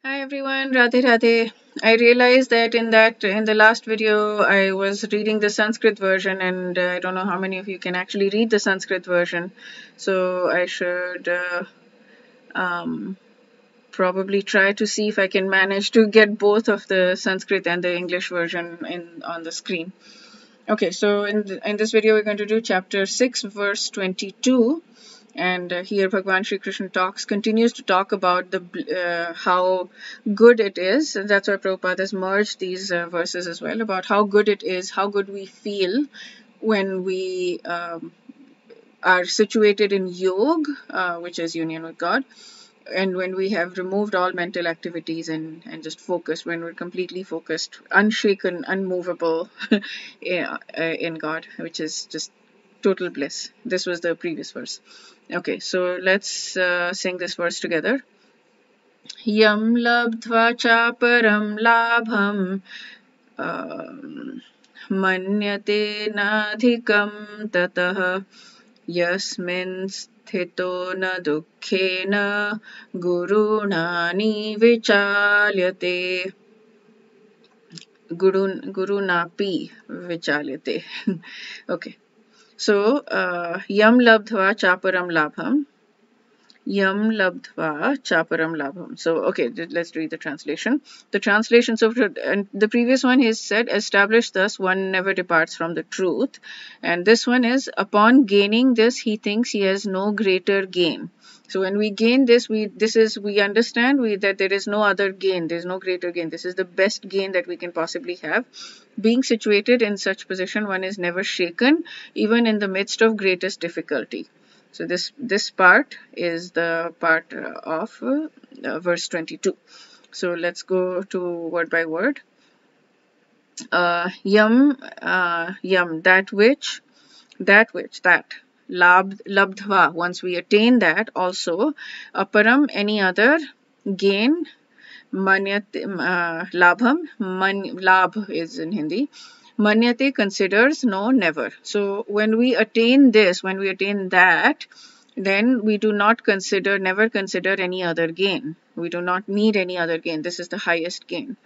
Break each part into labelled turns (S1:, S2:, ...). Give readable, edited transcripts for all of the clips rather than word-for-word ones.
S1: Hi everyone, Radhe Radhe. I realized that in the last video I was reading the Sanskrit version, and I don't know how many of you can actually read the Sanskrit version. So I should um, probably try to see if I can manage to get both of the Sanskrit and the English version in on the screen. Okay, so in this video we're going to do chapter 6 verse 22, and here Bhagwan Sri Krishna continues to talk about the how good it is. And that's why Prabhupada has merged these verses as well, about how good it is, how good we feel when we are situated in yog, which is union with God, and when we have removed all mental activities and just focused, when we're completely focused, unshaken, unmovable in God, which is just total bliss. This was the previous verse. Okay, so let's sing this verse together. Yam labdva cha param labham manyate nadhikam tatah yasmin sthito na dukkhena gurunani vichalyate. Gurunapi vichalyate. Okay. So, yam labdhva chaparam labham. Yam labdhva chaparam labham. So, okay, let's read the translation. The translation, so and the previous one is said, established thus one never departs from the truth. And this one is, upon gaining this, he thinks he has no greater gain. So when we gain this, we understand that there is no other gain, there is no greater gain. This is the best gain that we can possibly have. Being situated in such position, one is never shaken, even in the midst of greatest difficulty. So this part is the part of verse 22. So let's go to word by word. Yam, that which, that labdhva, once we attain that, also aparam, any other, gain, manyate, labham, labh is in Hindi, manyate, considers, no, never. So when we attain this, when we attain that, then we do not consider, never consider any other gain. We do not need any other gain. This is the highest gain.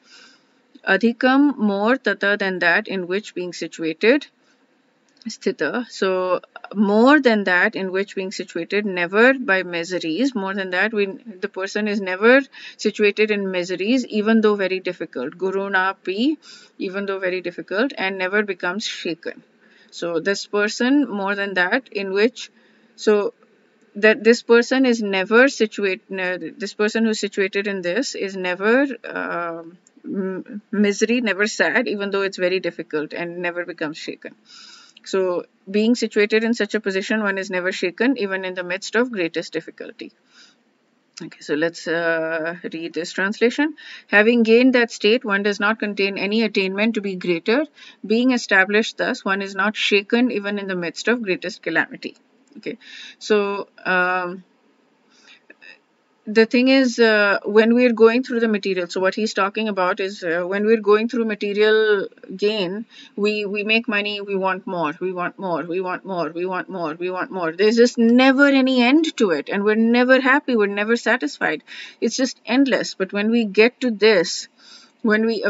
S1: Adhikam, more, tata, than that, in which being situated, sthita. So more than that, in which being situated, never by miseries. More than that, the person is never situated in miseries, even though very difficult. Gurunapi, even though very difficult, and never becomes shaken. So this person, more than that, in which, so that this person is never situated, this person who's situated in this is never misery, never sad, even though it's very difficult, and never becomes shaken. So being situated in such a position, one is never shaken, even in the midst of greatest difficulty. Okay, so let's read this translation. Having gained that state, one does not contain any attainment to be greater. Being established thus, one is not shaken even in the midst of greatest calamity. Okay, so the thing is, when we're going through the material, so what he's talking about is when we're going through material gain, we make money, we want more, we want more, we want more, we want more, we want more. There's just never any end to it, and we're never happy, we're never satisfied. It's just endless. But when we get to this, when we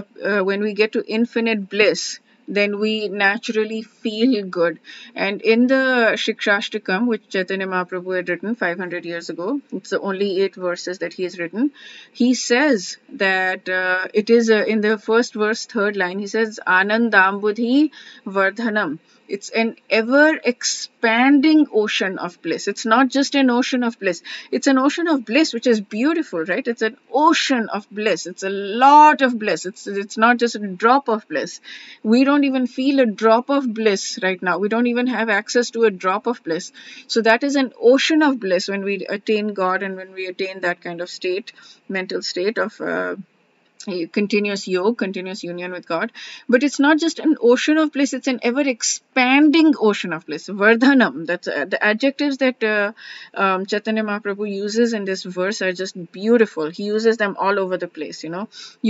S1: get to infinite bliss, then we naturally feel good. And in the Shikshashtakam, which Chaitanya Mahaprabhu had written 500 years ago, it's the only 8 verses that he has written, he says that it is in the first verse, third line, he says, Anandambudhi Vardhanam. It's an ever expanding ocean of bliss. It's not just an ocean of bliss. It's an ocean of bliss, which is beautiful, right? It's an ocean of bliss. It's a lot of bliss. It's not just a drop of bliss. We don't even feel a drop of bliss right now. We don't even have access to a drop of bliss. So that is an ocean of bliss when we attain God, and when we attain that kind of state, mental state of continuous yoga, continuous union with God. But it's not just an ocean of bliss, it's an ever expanding ocean of bliss. Vardhanam, that's the adjectives that Chaitanya Mahaprabhu uses in this verse are just beautiful. He uses them all over the place. You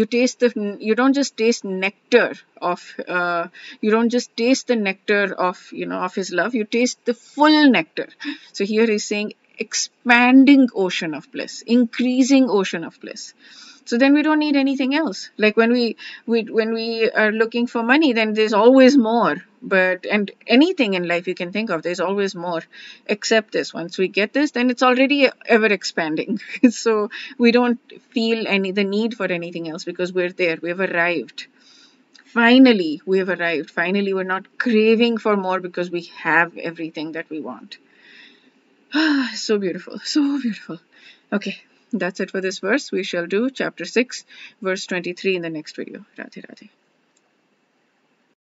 S1: don't just taste nectar of you don't just taste the nectar of of his love, you taste the full nectar. So here he's saying expanding ocean of bliss, increasing ocean of bliss. So then we don't need anything else. Like when we are looking for money, then there's always more. But and anything in life you can think of, there's always more. Except this. Once we get this, then it's already ever expanding. So we don't feel the need for anything else because we're there. We've arrived. Finally, we have arrived. Finally, we're not craving for more because we have everything that we want. So beautiful. So beautiful. Okay, that's it for this verse. We shall do chapter 6, verse 23 in the next video. Radhe Radhe.